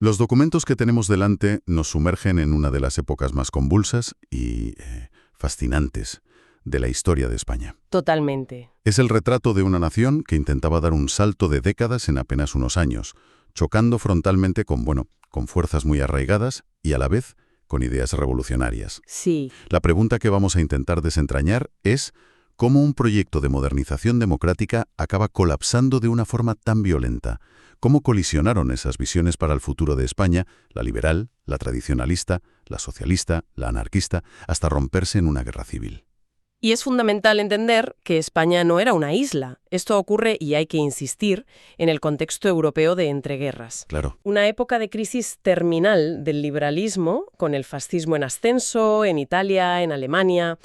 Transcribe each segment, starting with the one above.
Los documentos que tenemos delante nos sumergen en una de las épocas más convulsas y fascinantes de la historia de España. Totalmente. Es el retrato de una nación que intentaba dar un salto de décadas en apenas unos años, chocando frontalmente con fuerzas muy arraigadas y a la vez con ideas revolucionarias. Sí. La pregunta que vamos a intentar desentrañar es cómo un proyecto de modernización democrática acaba colapsando de una forma tan violenta. ¿Cómo colisionaron esas visiones para el futuro de España, la liberal, la tradicionalista, la socialista, la anarquista, hasta romperse en una guerra civil? Y es fundamental entender que España no era una isla. Esto ocurre, y hay que insistir, en el contexto europeo de entreguerras. Claro. Una época de crisis terminal del liberalismo, con el fascismo en ascenso, en Italia, en Alemania,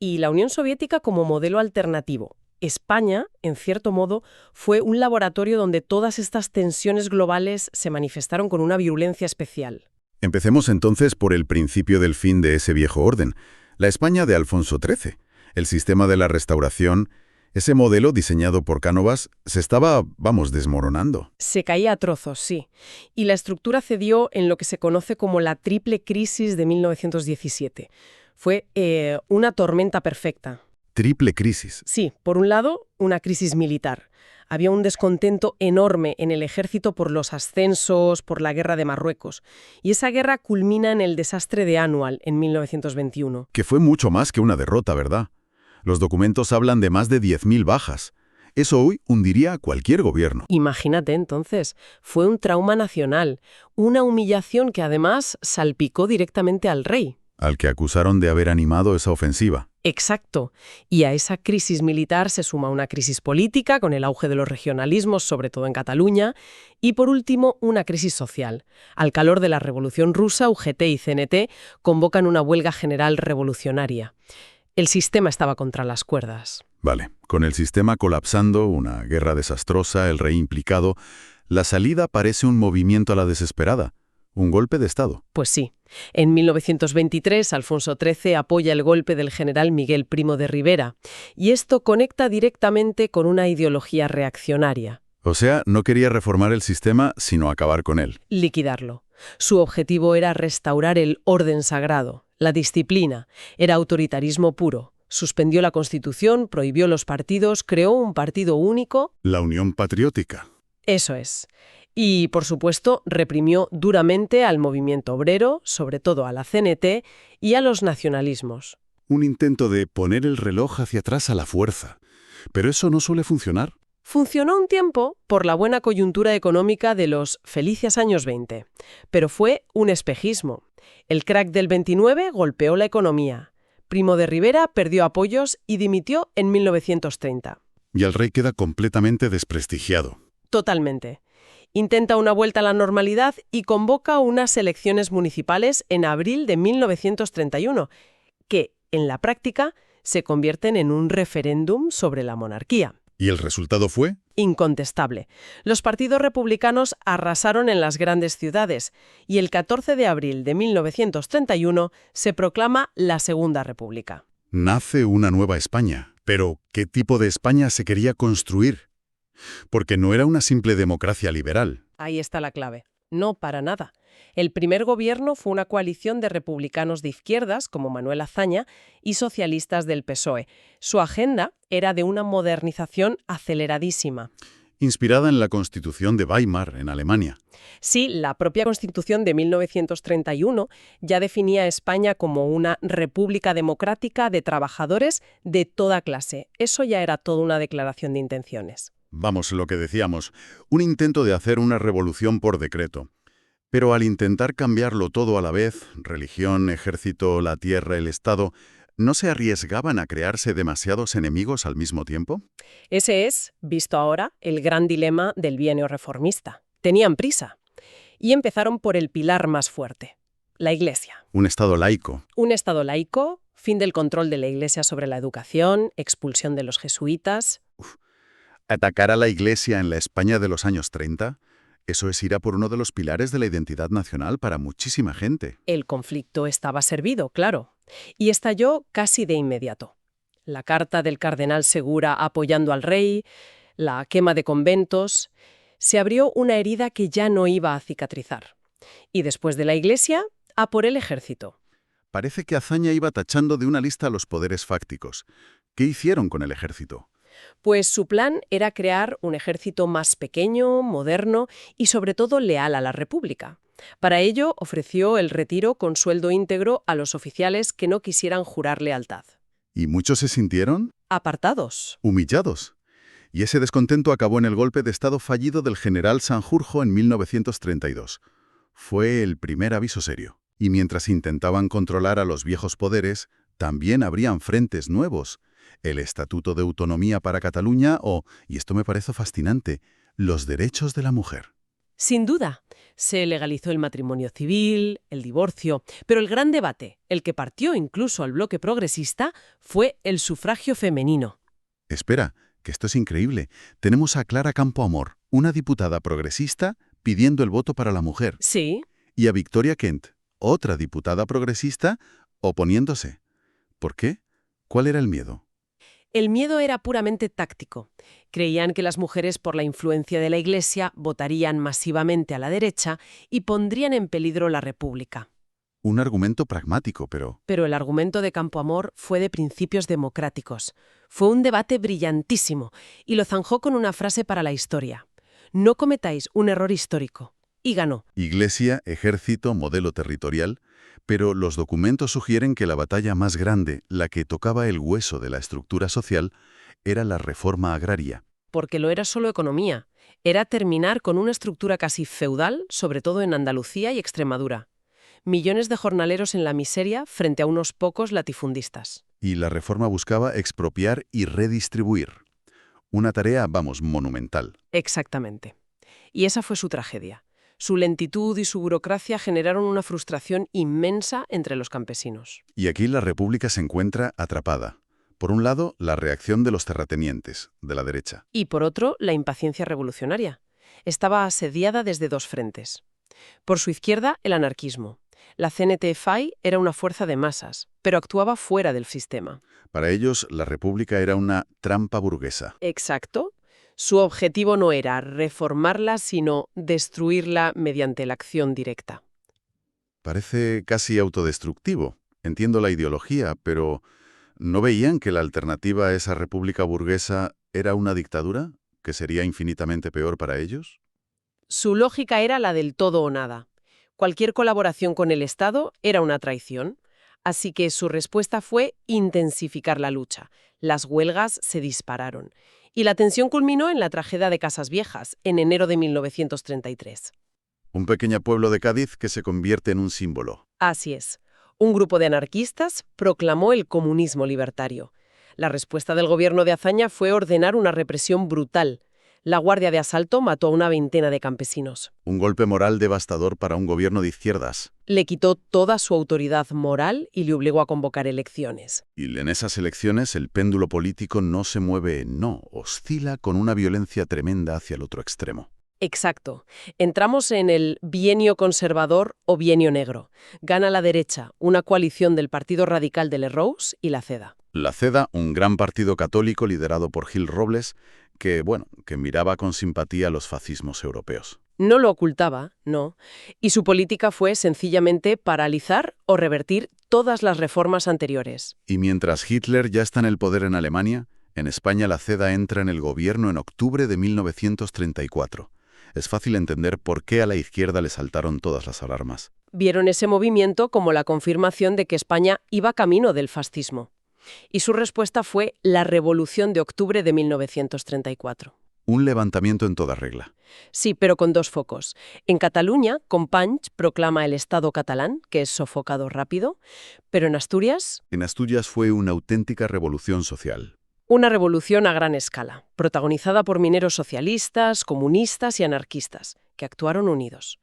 y la Unión Soviética como modelo alternativo. España, en cierto modo, fue un laboratorio donde todas estas tensiones globales se manifestaron con una virulencia especial. Empecemos entonces por el principio del fin de ese viejo orden, la España de Alfonso XIII. El sistema de la Restauración, ese modelo diseñado por Cánovas, se estaba, desmoronando. Se caía a trozos, sí. Y la estructura cedió en lo que se conoce como la triple crisis de 1917. Fue una tormenta perfecta. Triple crisis. Sí, por un lado, una crisis militar. Había un descontento enorme en el ejército por los ascensos, por la guerra de Marruecos. Y esa guerra culmina en el desastre de Annual, en 1921. Que fue mucho más que una derrota, ¿verdad? Los documentos hablan de más de 10.000 bajas. Eso hoy hundiría a cualquier gobierno. Imagínate entonces, fue un trauma nacional, una humillación que además salpicó directamente al rey. Al que acusaron de haber animado esa ofensiva. Exacto. Y a esa crisis militar se suma una crisis política con el auge de los regionalismos, sobre todo en Cataluña, y por último una crisis social. Al calor de la Revolución Rusa, UGT y CNT convocan una huelga general revolucionaria. El sistema estaba contra las cuerdas. Vale, con el sistema colapsando, una guerra desastrosa, el rey implicado, la salida parece un movimiento a la desesperada, un golpe de Estado. Pues sí. En 1923, Alfonso XIII apoya el golpe del general Miguel Primo de Rivera, y esto conecta directamente con una ideología reaccionaria. O sea, no quería reformar el sistema, sino acabar con él. Liquidarlo. Su objetivo era restaurar el orden sagrado, la disciplina, era autoritarismo puro. Suspendió la Constitución, prohibió los partidos, creó un partido único. La Unión Patriótica. Eso es. Y, por supuesto, reprimió duramente al movimiento obrero, sobre todo a la CNT, y a los nacionalismos. Un intento de poner el reloj hacia atrás a la fuerza. Pero eso no suele funcionar. Funcionó un tiempo por la buena coyuntura económica de los felices años 20, pero fue un espejismo. El crack del 29 golpeó la economía. Primo de Rivera perdió apoyos y dimitió en 1930. Y el rey queda completamente desprestigiado. Totalmente. Intenta una vuelta a la normalidad y convoca unas elecciones municipales en abril de 1931, que, en la práctica, se convierten en un referéndum sobre la monarquía. ¿Y el resultado fue? Incontestable. Los partidos republicanos arrasaron en las grandes ciudades y el 14 de abril de 1931 se proclama la Segunda República. Nace una nueva España. Pero, ¿qué tipo de España se quería construir? Porque no era una simple democracia liberal. Ahí está la clave. No, para nada. El primer gobierno fue una coalición de republicanos de izquierdas, como Manuel Azaña, y socialistas del PSOE. Su agenda era de una modernización aceleradísima. Inspirada en la Constitución de Weimar, en Alemania. Sí, la propia Constitución de 1931 ya definía a España como una república democrática de trabajadores de toda clase. Eso ya era toda una declaración de intenciones. Vamos, lo que decíamos, un intento de hacer una revolución por decreto. Pero al intentar cambiarlo todo a la vez, religión, ejército, la tierra, el Estado, ¿no se arriesgaban a crearse demasiados enemigos al mismo tiempo? Ese es, visto ahora, el gran dilema del bienio reformista. Tenían prisa y empezaron por el pilar más fuerte, la Iglesia. Un Estado laico. Un Estado laico, fin del control de la Iglesia sobre la educación, expulsión de los jesuitas. Atacar a la Iglesia en la España de los años 30, eso es ir a por uno de los pilares de la identidad nacional para muchísima gente. El conflicto estaba servido, claro, y estalló casi de inmediato. La carta del cardenal Segura apoyando al rey, la quema de conventos. Se abrió una herida que ya no iba a cicatrizar. Y después de la Iglesia, a por el ejército. Parece que Azaña iba tachando de una lista a los poderes fácticos. ¿Qué hicieron con el ejército? Pues su plan era crear un ejército más pequeño, moderno y sobre todo leal a la República. Para ello ofreció el retiro con sueldo íntegro a los oficiales que no quisieran jurar lealtad. ¿Y muchos se sintieron Apartados. humillados? Y ese descontento acabó en el golpe de Estado fallido del general Sanjurjo en 1932. Fue el primer aviso serio. Y mientras intentaban controlar a los viejos poderes, también abrían frentes nuevos. El Estatuto de Autonomía para Cataluña o, y esto me parece fascinante, los derechos de la mujer. Sin duda, se legalizó el matrimonio civil, el divorcio, pero el gran debate, el que partió incluso al bloque progresista, fue el sufragio femenino. Espera, que esto es increíble. Tenemos a Clara Campoamor, una diputada progresista, pidiendo el voto para la mujer. Sí, Y a Victoria Kent, otra diputada progresista, oponiéndose. ¿Por qué? ¿Cuál era el miedo? el miedo era puramente táctico. Creían que las mujeres, por la influencia de la Iglesia, votarían masivamente a la derecha y pondrían en peligro la República. Un argumento pragmático, pero Pero el argumento de Campoamor fue de principios democráticos. Fue un debate brillantísimo y lo zanjó con una frase para la historia. No cometáis un error histórico. Y ganó. Iglesia, ejército, modelo territorial, pero los documentos sugieren que la batalla más grande, la que tocaba el hueso de la estructura social, era la reforma agraria. Porque lo era solo economía. Era terminar con una estructura casi feudal, sobre todo en Andalucía y Extremadura. Millones de jornaleros en la miseria frente a unos pocos latifundistas. Y la reforma buscaba expropiar y redistribuir. Una tarea, vamos, monumental. Exactamente. Y esa fue su tragedia. Su lentitud y su burocracia generaron una frustración inmensa entre los campesinos. Y aquí la República se encuentra atrapada. Por un lado, la reacción de los terratenientes, de la derecha. Y por otro, la impaciencia revolucionaria. Estaba asediada desde dos frentes. Por su izquierda, el anarquismo. La CNT-FAI era una fuerza de masas, pero actuaba fuera del sistema. Para ellos, la República era una trampa burguesa. Exacto. Su objetivo no era reformarla, sino destruirla mediante la acción directa. Parece casi autodestructivo. Entiendo la ideología, pero ¿no veían que la alternativa a esa república burguesa era una dictadura, que sería infinitamente peor para ellos? Su lógica era la del todo o nada. Cualquier colaboración con el Estado era una traición. Así que su respuesta fue intensificar la lucha. Las huelgas se dispararon. Y la tensión culminó en la tragedia de Casas Viejas, en enero de 1933. Un pequeño pueblo de Cádiz que se convierte en un símbolo. Así es. Un grupo de anarquistas proclamó el comunismo libertario. La respuesta del gobierno de Azaña fue ordenar una represión brutal. La Guardia de Asalto mató a una veintena de campesinos. Un golpe moral devastador para un gobierno de izquierdas. Le quitó toda su autoridad moral y le obligó a convocar elecciones. Y en esas elecciones el péndulo político no se mueve, no, oscila con una violencia tremenda hacia el otro extremo. Exacto. Entramos en el bienio conservador o bienio negro. Gana la derecha, una coalición del Partido Radical de Lerroux y la CEDA. La CEDA, un gran partido católico liderado por Gil Robles, que miraba con simpatía a los fascismos europeos. No lo ocultaba, no. Y su política fue sencillamente paralizar o revertir todas las reformas anteriores. Y mientras Hitler ya está en el poder en Alemania, en España la CEDA entra en el gobierno en octubre de 1934. Es fácil entender por qué a la izquierda le saltaron todas las alarmas. Vieron ese movimiento como la confirmación de que España iba camino del fascismo. Y su respuesta fue la Revolución de Octubre de 1934. Un levantamiento en toda regla. Sí, pero con dos focos. En Cataluña, Companys proclama el Estado catalán, que es sofocado rápido, pero en Asturias, En Asturias fue una auténtica revolución social. una revolución a gran escala, protagonizada por mineros socialistas, comunistas y anarquistas, que actuaron unidos.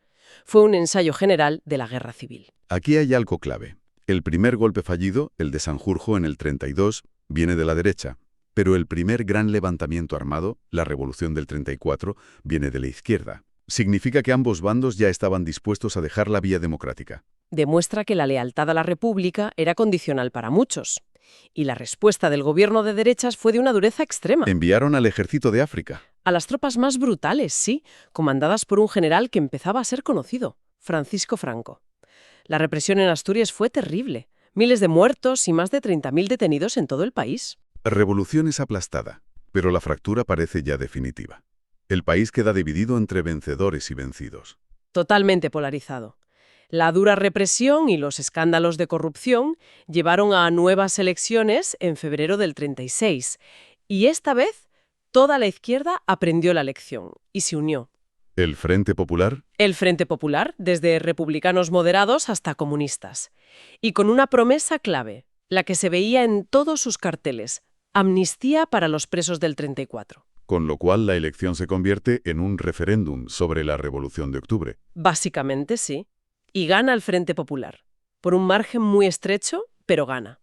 Fue un ensayo general de la guerra civil. Aquí hay algo clave. El primer golpe fallido, el de Sanjurjo en el 32, viene de la derecha, pero el primer gran levantamiento armado, la Revolución del 34, viene de la izquierda. Significa que ambos bandos ya estaban dispuestos a dejar la vía democrática. Demuestra que la lealtad a la República era condicional para muchos. Y la respuesta del gobierno de derechas fue de una dureza extrema. Enviaron al ejército de África. A las tropas más brutales, sí, comandadas por un general que empezaba a ser conocido, Francisco Franco. La represión en Asturias fue terrible. Miles de muertos y más de 30.000 detenidos en todo el país. La revolución es aplastada, pero la fractura parece ya definitiva. El país queda dividido entre vencedores y vencidos. Totalmente polarizado. La dura represión y los escándalos de corrupción llevaron a nuevas elecciones en febrero del 36. Y esta vez, toda la izquierda aprendió la lección y se unió. ¿El Frente Popular? El Frente Popular, desde republicanos moderados hasta comunistas. Y con una promesa clave, la que se veía en todos sus carteles: amnistía para los presos del 34. Con lo cual la elección se convierte en un referéndum sobre la Revolución de Octubre. Básicamente sí. Y gana el Frente Popular. Por un margen muy estrecho, pero gana.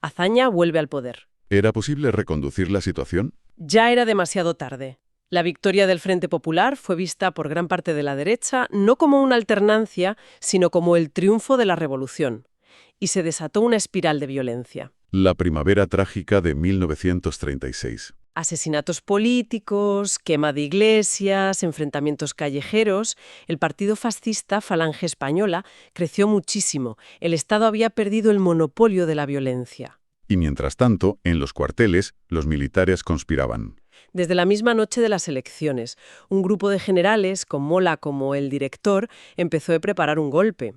Azaña vuelve al poder. ¿Era posible reconducir la situación? Ya era demasiado tarde. La victoria del Frente Popular fue vista por gran parte de la derecha no como una alternancia, sino como el triunfo de la revolución. Y se desató una espiral de violencia. La primavera trágica de 1936. Asesinatos políticos, quema de iglesias, enfrentamientos callejeros. El partido fascista Falange Española creció muchísimo. El Estado había perdido el monopolio de la violencia. Y mientras tanto, en los cuarteles, los militares conspiraban. Desde la misma noche de las elecciones, un grupo de generales, con Mola como el director, empezó a preparar un golpe.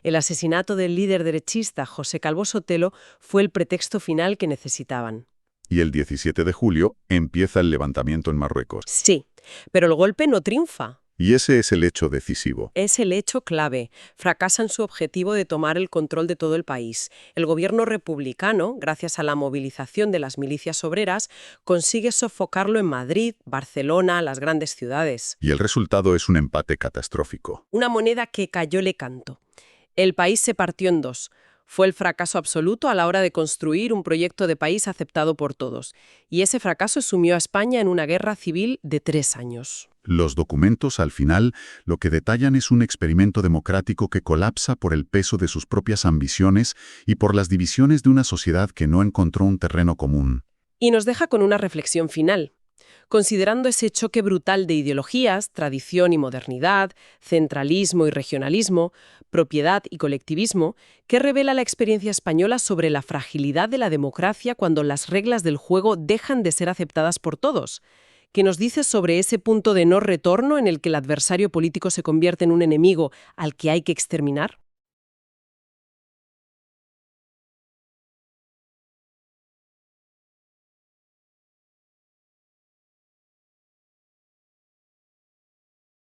El asesinato del líder derechista José Calvo Sotelo fue el pretexto final que necesitaban. Y el 17 de julio empieza el levantamiento en Marruecos. Sí, pero el golpe no triunfa. Y ese es el hecho decisivo. Es el hecho clave. Fracasa en su objetivo de tomar el control de todo el país. El gobierno republicano, gracias a la movilización de las milicias obreras, consigue sofocarlo en Madrid, Barcelona, las grandes ciudades. Y el resultado es un empate catastrófico. Una moneda que cayóle canto. El país se partió en dos. Fue el fracaso absoluto a la hora de construir un proyecto de país aceptado por todos. Y ese fracaso sumió a España en una guerra civil de 3 años. Los documentos, al final, lo que detallan es un experimento democrático que colapsa por el peso de sus propias ambiciones y por las divisiones de una sociedad que no encontró un terreno común. Y nos deja con una reflexión final. Considerando ese choque brutal de ideologías, tradición y modernidad, centralismo y regionalismo, propiedad y colectivismo, ¿qué revela la experiencia española sobre la fragilidad de la democracia cuando las reglas del juego dejan de ser aceptadas por todos? ¿Qué nos dice sobre ese punto de no retorno en el que el adversario político se convierte en un enemigo al que hay que exterminar?